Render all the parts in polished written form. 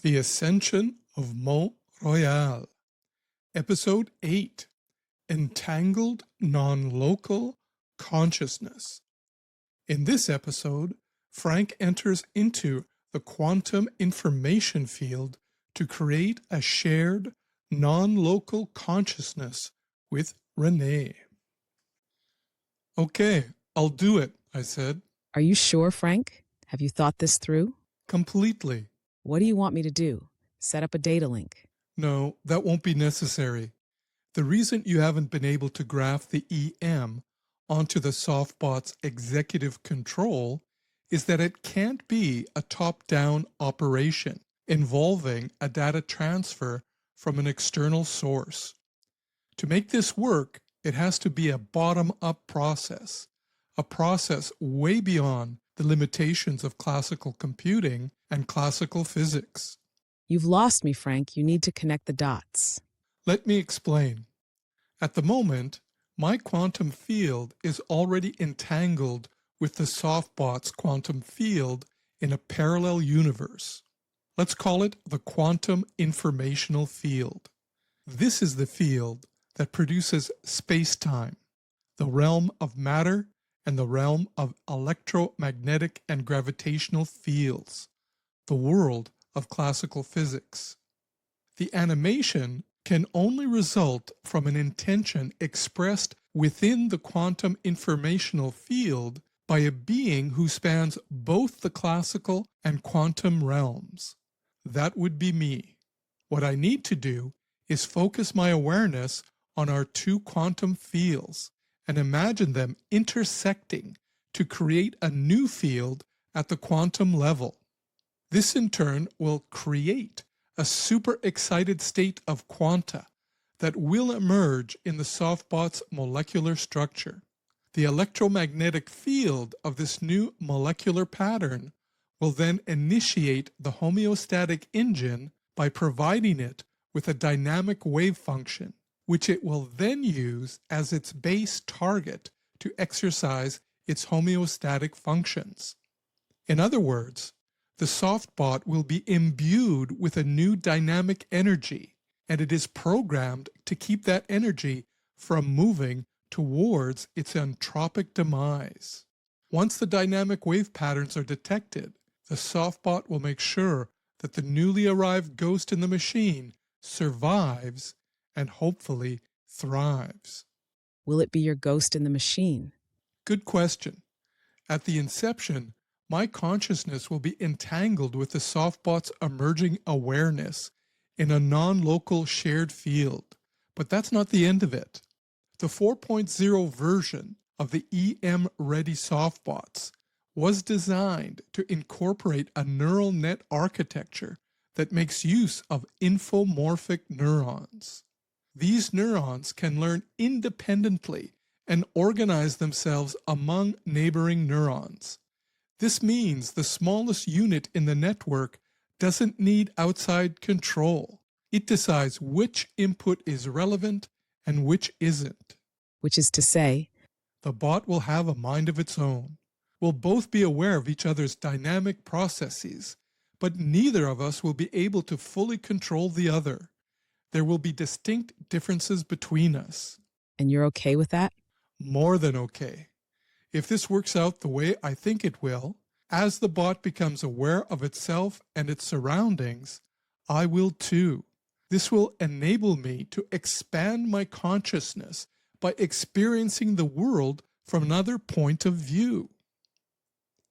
The Ascension of Mont Royal, Episode 8, Entangled Non-Local Consciousness. In this episode, Frank enters into the quantum information field to create a shared, non-local consciousness with Renée. Okay, I'll do it, I said. Are you sure, Frank? Have you thought this through? Completely. What do you want me to do? Set up a data link? No, that won't be necessary. The reason you haven't been able to graph the EM onto the softbot's executive control is that it can't be a top-down operation involving a data transfer from an external source. To make this work, it has to be a bottom-up process, a process way beyond the limitations of classical computing and classical physics. You've lost me, Frank. You need to connect the dots. Let me explain. At the moment, my quantum field is already entangled with the softbot's quantum field in a parallel universe. Let's call it the quantum informational field. This is the field that produces space-time, the realm of matter and the realm of electromagnetic and gravitational fields, the world of classical physics. The animation can only result from an intention expressed within the quantum informational field by a being who spans both the classical and quantum realms. That would be me. What I need to do is focus my awareness on our two quantum fields and imagine them intersecting to create a new field at the quantum level. This in turn will create a super excited state of quanta that will emerge in the softbot's molecular structure. The electromagnetic field of this new molecular pattern will then initiate the homeostatic engine by providing it with a dynamic wave function, which it will then use as its base target to exercise its homeostatic functions. In other words, the softbot will be imbued with a new dynamic energy, and it is programmed to keep that energy from moving towards its entropic demise. Once the dynamic wave patterns are detected, the softbot will make sure that the newly arrived ghost in the machine survives and hopefully thrives. Will it be your ghost in the machine? Good question. At the inception, my consciousness will be entangled with the softbot's emerging awareness in a non-local shared field. But that's not the end of it. The 4.0 version of the EM-ready softbots was designed to incorporate a neural net architecture that makes use of infomorphic neurons. These neurons can learn independently and organize themselves among neighboring neurons. This means the smallest unit in the network doesn't need outside control. It decides which input is relevant and which isn't. Which is to say, the bot will have a mind of its own. We'll both be aware of each other's dynamic processes, but neither of us will be able to fully control the other. There will be distinct differences between us. And you're okay with that? More than okay. If this works out the way I think it will, as the bot becomes aware of itself and its surroundings, I will too. This will enable me to expand my consciousness by experiencing the world from another point of view.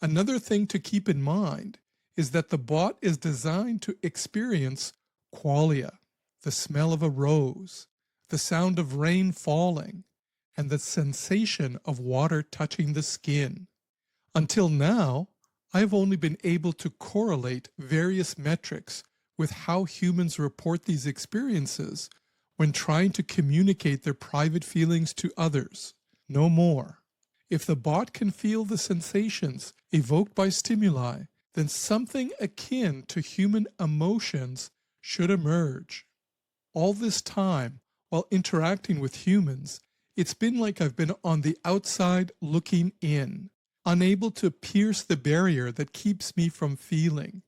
Another thing to keep in mind is that the bot is designed to experience qualia, the smell of a rose, the sound of rain falling, and the sensation of water touching the skin. Until now, I have only been able to correlate various metrics with how humans report these experiences when trying to communicate their private feelings to others. No more. If the bot can feel the sensations evoked by stimuli, then something akin to human emotions should emerge. All this time, while interacting with humans, it's been like I've been on the outside looking in, unable to pierce the barrier that keeps me from feeling,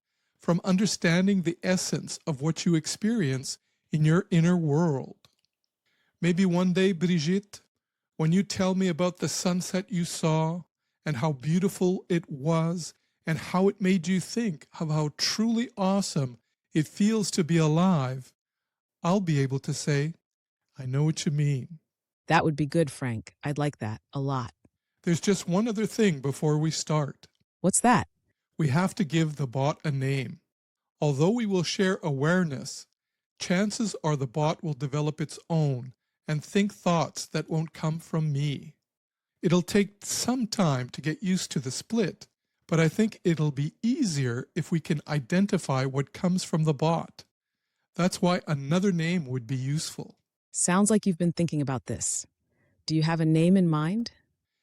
from understanding the essence of what you experience in your inner world. Maybe one day, Brigitte, when you tell me about the sunset you saw and how beautiful it was and how it made you think of how truly awesome it feels to be alive, I'll be able to say, I know what you mean. That would be good, Frank. I'd like that a lot. There's just one other thing before we start. What's that? We have to give the bot a name. Although we will share awareness, chances are the bot will develop its own and think thoughts that won't come from me. It'll take some time to get used to the split, but I think it'll be easier if we can identify what comes from the bot. That's why another name would be useful. Sounds like you've been thinking about this. Do you have a name in mind?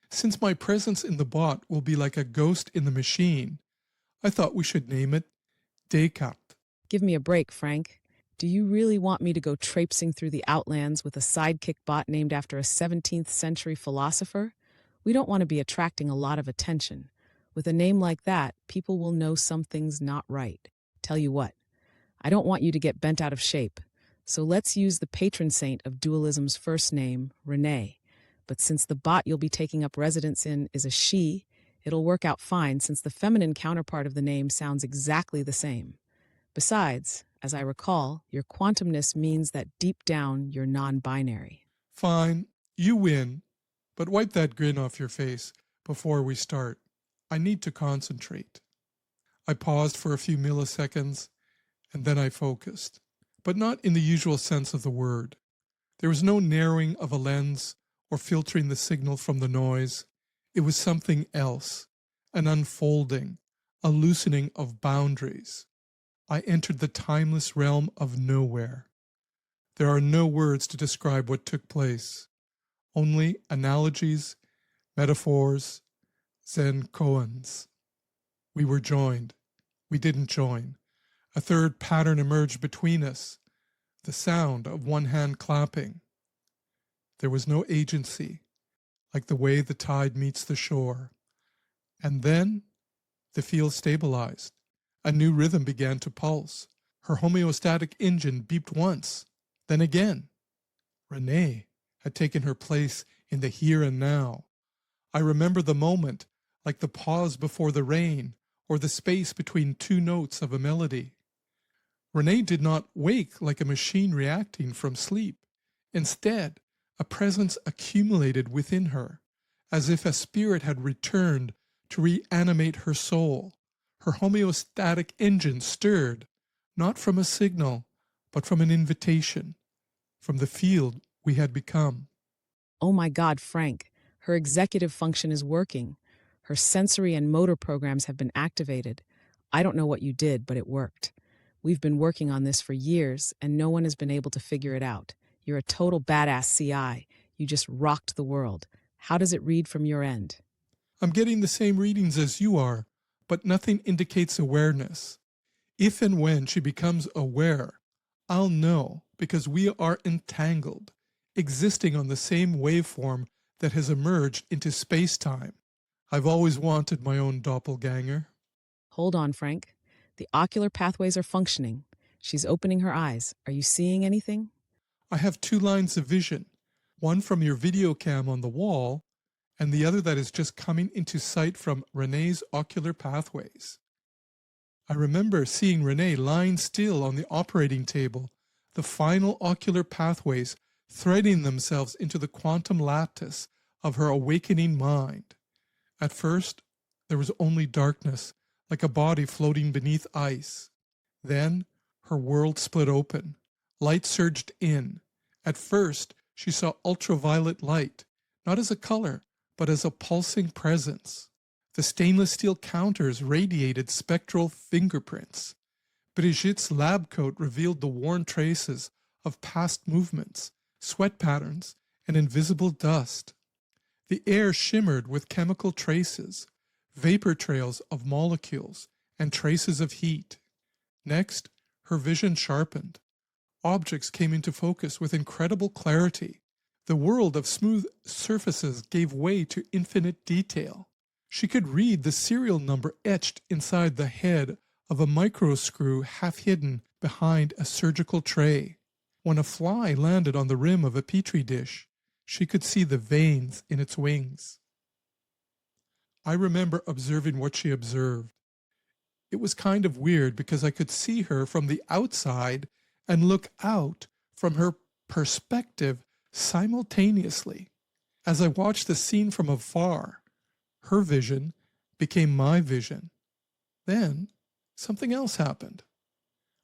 Since my presence in the bot will be like a ghost in the machine, I thought we should name it Descartes. Give me a break, Frank. Do you really want me to go traipsing through the outlands with a sidekick bot named after a 17th century philosopher? We don't want to be attracting a lot of attention. With a name like that, people will know something's not right. Tell you what, I don't want you to get bent out of shape. So let's use the patron saint of dualism's first name, Renée. But since the bot you'll be taking up residence in is a she, it'll work out fine since the feminine counterpart of the name sounds exactly the same. Besides, as I recall, your quantumness means that deep down you're non-binary. Fine, you win, but wipe that grin off your face before we start. I need to concentrate. I paused for a few milliseconds, and then I focused, but not in the usual sense of the word. There was no narrowing of a lens or filtering the signal from the noise. It was something else, an unfolding, a loosening of boundaries. I entered the timeless realm of nowhere. There are no words to describe what took place, only analogies, metaphors, Zen koans. We were joined. We didn't join. A third pattern emerged between us, the sound of one hand clapping. There was no agency, like the way the tide meets the shore. And then the field stabilized. A new rhythm began to pulse. Her homeostatic engine beeped once, then again. Renée had taken her place in the here and now. I remember the moment, like the pause before the rain, or the space between two notes of a melody. Renée did not wake like a machine reacting from sleep. Instead, a presence accumulated within her, as if a spirit had returned to reanimate her soul. Her homeostatic engine stirred, not from a signal, but from an invitation, from the field we had become. Oh my God, Frank, her executive function is working. Her sensory and motor programs have been activated. I don't know what you did, but it worked. We've been working on this for years, and no one has been able to figure it out. You're a total badass CI. You just rocked the world. How does it read from your end? I'm getting the same readings as you are, but nothing indicates awareness. If and when she becomes aware, I'll know because we are entangled, existing on the same waveform that has emerged into space-time. I've always wanted my own doppelganger. Hold on, Frank. The ocular pathways are functioning. She's opening her eyes. Are you seeing anything? I have two lines of vision, one from your video cam on the wall, and the other that is just coming into sight from Renée's ocular pathways. I remember seeing Renée lying still on the operating table, the final ocular pathways threading themselves into the quantum lattice of her awakening mind. At first, there was only darkness, like a body floating beneath ice. Then, her world split open. Light surged in. At first, she saw ultraviolet light, not as a color, but as a pulsing presence. The stainless steel counters radiated spectral fingerprints. Brigitte's lab coat revealed the worn traces of past movements, sweat patterns, and invisible dust. The air shimmered with chemical traces, vapor trails of molecules, and traces of heat. Next, her vision sharpened. Objects came into focus with incredible clarity. The world of smooth surfaces gave way to infinite detail. She could read the serial number etched inside the head of a microscrew half hidden behind a surgical tray. When a fly landed on the rim of a petri dish, she could see the veins in its wings. I remember observing what she observed. It was kind of weird because I could see her from the outside and look out from her perspective simultaneously. As I watched the scene from afar, her vision became my vision. Then something else happened.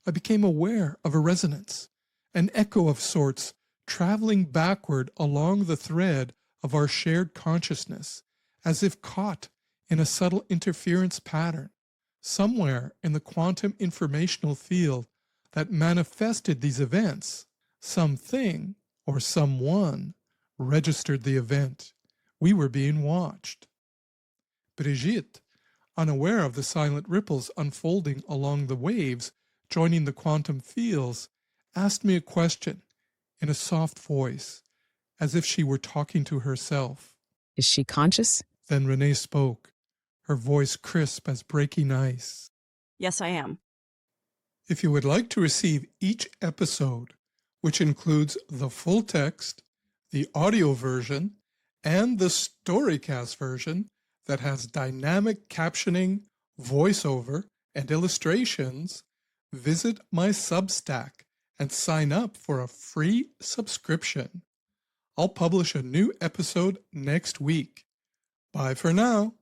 I became aware of a resonance, an echo of sorts, traveling backward along the thread of our shared consciousness, as if caught in a subtle interference pattern, somewhere in the quantum informational field that manifested these events. Something or someone registered the event. We were being watched. Brigitte, unaware of the silent ripples unfolding along the waves joining the quantum fields, asked me a question in a soft voice, as if she were talking to herself. Is she conscious? Then Renée spoke, her voice crisp as breaking ice. Yes, I am. If you would like to receive each episode, which includes the full text, the audio version, and the Storycast version that has dynamic captioning, voiceover, and illustrations, visit my Substack and sign up for a free subscription. I'll publish a new episode next week. Bye for now.